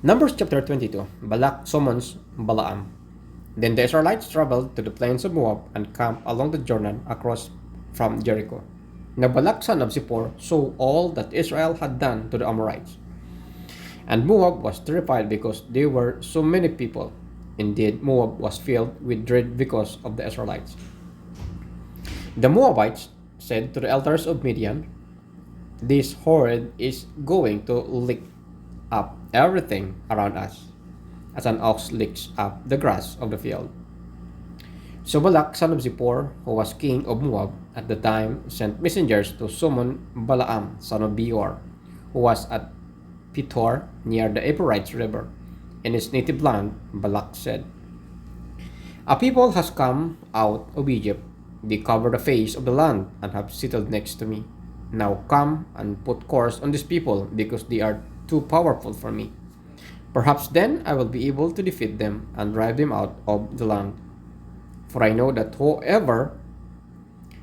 Numbers chapter 22. Balak summons Balaam. Then the Israelites traveled to the plains of Moab and camped along the Jordan across from Jericho. Now Balak son of Zippor saw all that Israel had done to the Amorites. And Moab was terrified because there were so many people. Indeed, Moab was filled with dread because of the Israelites. The Moabites said to the elders of Midian, "This horde is going to lick up everything around us, as an ox licks up the grass of the field." So Balak, son of Zippor, who was king of Moab at the time, sent messengers to summon Balaam, son of Beor, who was at Pithor near the Euphrates River. In his native land, Balak said, "A people has come out of Egypt. They cover the face of the land and have settled next to me. Now come and put curse on these people because they are too powerful for me. Perhaps then I will be able to defeat them and drive them out of the land. For I know that whoever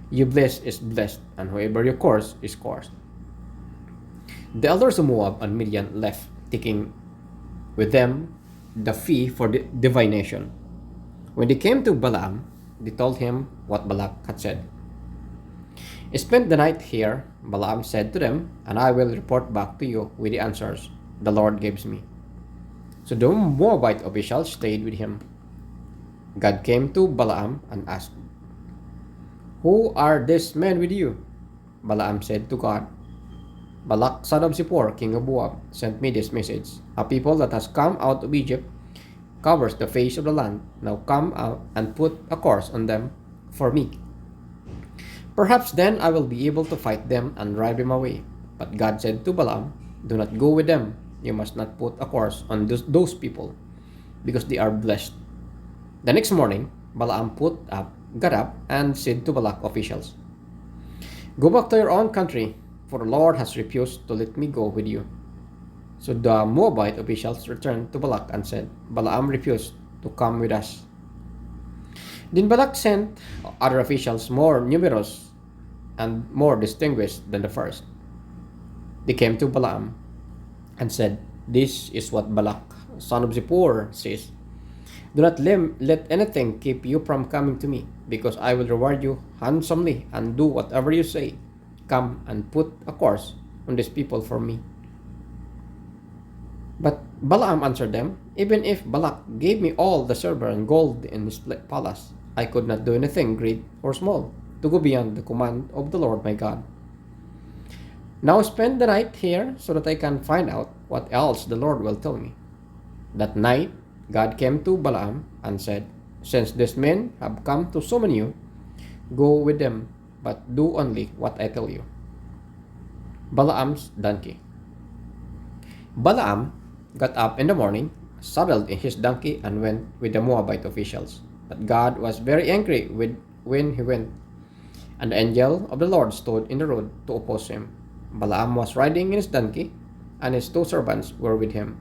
you bless is blessed, and whoever you curse is cursed." The elders of Moab and Midian left, taking with them the fee for the divination. When they came to Balaam, they told him what Balak had said. "Spend the night here," Balaam said to them, "and I will report back to you with the answers the Lord gives me." So the Moabite officials stayed with him. God came to Balaam and asked, "Who are these men with you?" Balaam said to God, "Balak, son of Zippor, king of Moab, sent me this message. A people that has come out of Egypt covers the face of the land. Now come out and put a curse on them for me. Perhaps then I will be able to fight them and drive them away." But God said to Balaam, "Do not go with them. You must not put a curse on those people, because they are blessed." The next morning, Balaam got up and said to Balak officials, "Go back to your own country, for the Lord has refused to let me go with you." So the Moabite officials returned to Balak and said, "Balaam refused to come with us." Then Balak sent other officials more numerous and more distinguished than the first. They came to Balaam and said, "This is what Balak, son of Zippor, says. Do not let anything keep you from coming to me, because I will reward you handsomely and do whatever you say. Come and put a curse on these people for me." But Balaam answered them, "Even if Balak gave me all the silver and gold in his palace, I could not do anything great or small to go beyond the command of the Lord my God. Now spend the night here so that I can find out what else the Lord will tell me." That night God came to Balaam and said, "Since these men have come to summon you, go with them, but do only what I tell you." Balaam's donkey. Balaam got up in the morning, saddled his donkey, and went with the Moabite officials. But God was very angry when he went, and the angel of the Lord stood in the road to oppose him. Balaam was riding in his donkey, and his two servants were with him.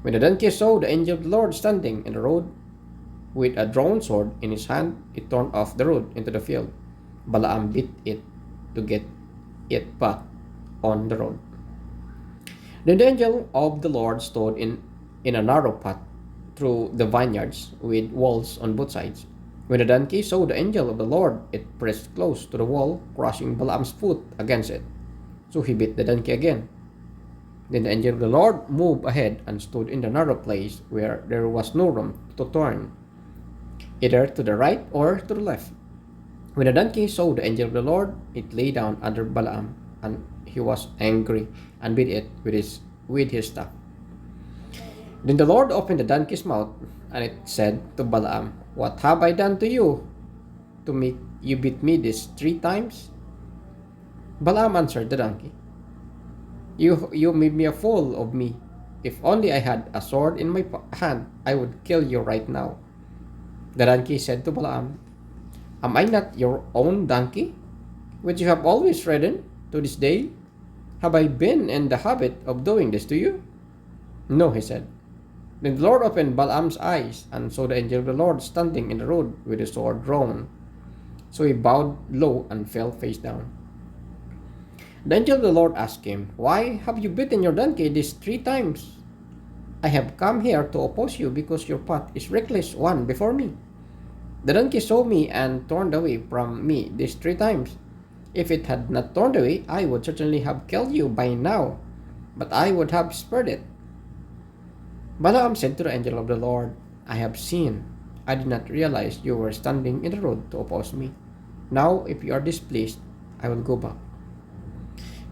When the donkey saw the angel of the Lord standing in the road with a drawn sword in his hand, it turned off the road into the field. Balaam beat it to get it back on the road. Then the angel of the Lord stood in a narrow path through the vineyards with walls on both sides. When the donkey saw the angel of the Lord, it pressed close to the wall, crushing Balaam's foot against it. So he beat the donkey again. Then the angel of the Lord moved ahead and stood in the narrow place where there was no room to turn, either to the right or to the left. When the donkey saw the angel of the Lord, it lay down under Balaam, and he was angry and beat it with his staff. Then the Lord opened the donkey's mouth, and it said to Balaam, "What have I done to you to make you beat me these 3 times?" Balaam answered the donkey, You made me a fool of me. If only I had a sword in my hand, I would kill you right now." The donkey said to Balaam, "Am I not your own donkey, which you have always ridden to this day? Have I been in the habit of doing this to you?" "No," he said. Then the Lord opened Balaam's eyes and saw the angel of the Lord standing in the road with his sword drawn. So he bowed low and fell face down. The angel of the Lord asked him, "Why have you beaten your donkey these 3 times?" I have come here to oppose you because your path is reckless one before me. The donkey saw me and turned away from me these 3 times. If it had not turned away, I would certainly have killed you by now, but I would have spared it. Balaam said to the angel of the Lord, I have sinned. I did not realize you were standing in the road to oppose me. Now, if you are displeased, I will go back.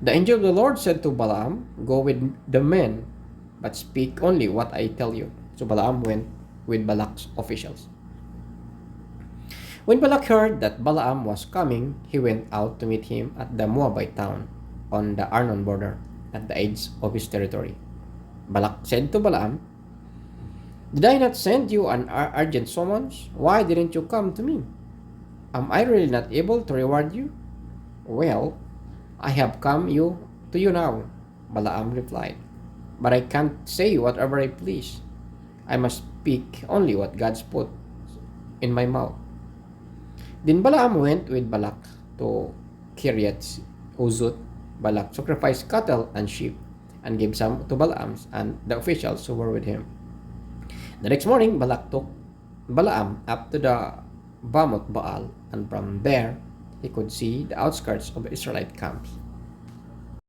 The angel of the Lord said to Balaam, Go with the men, but speak only what I tell you. So Balaam went with Balak's officials. When Balak heard that Balaam was coming, he went out to meet him at the Moabite town on the Arnon border at the edge of his territory. Balak said to Balaam, Did I not send you an urgent summons? Why didn't you come to me? Am I really not able to reward you? Well, I have come to you now, Balaam replied. But I can't say whatever I please. I must speak only what God's put in my mouth. Then Balaam went with Balak to Kiryat Uzut. Balak sacrificed cattle and sheep and gave some to Balaam and the officials who were with him. The next morning, Balak took Balaam up to the Bamoth Baal, and from there he could see the outskirts of the Israelite camps.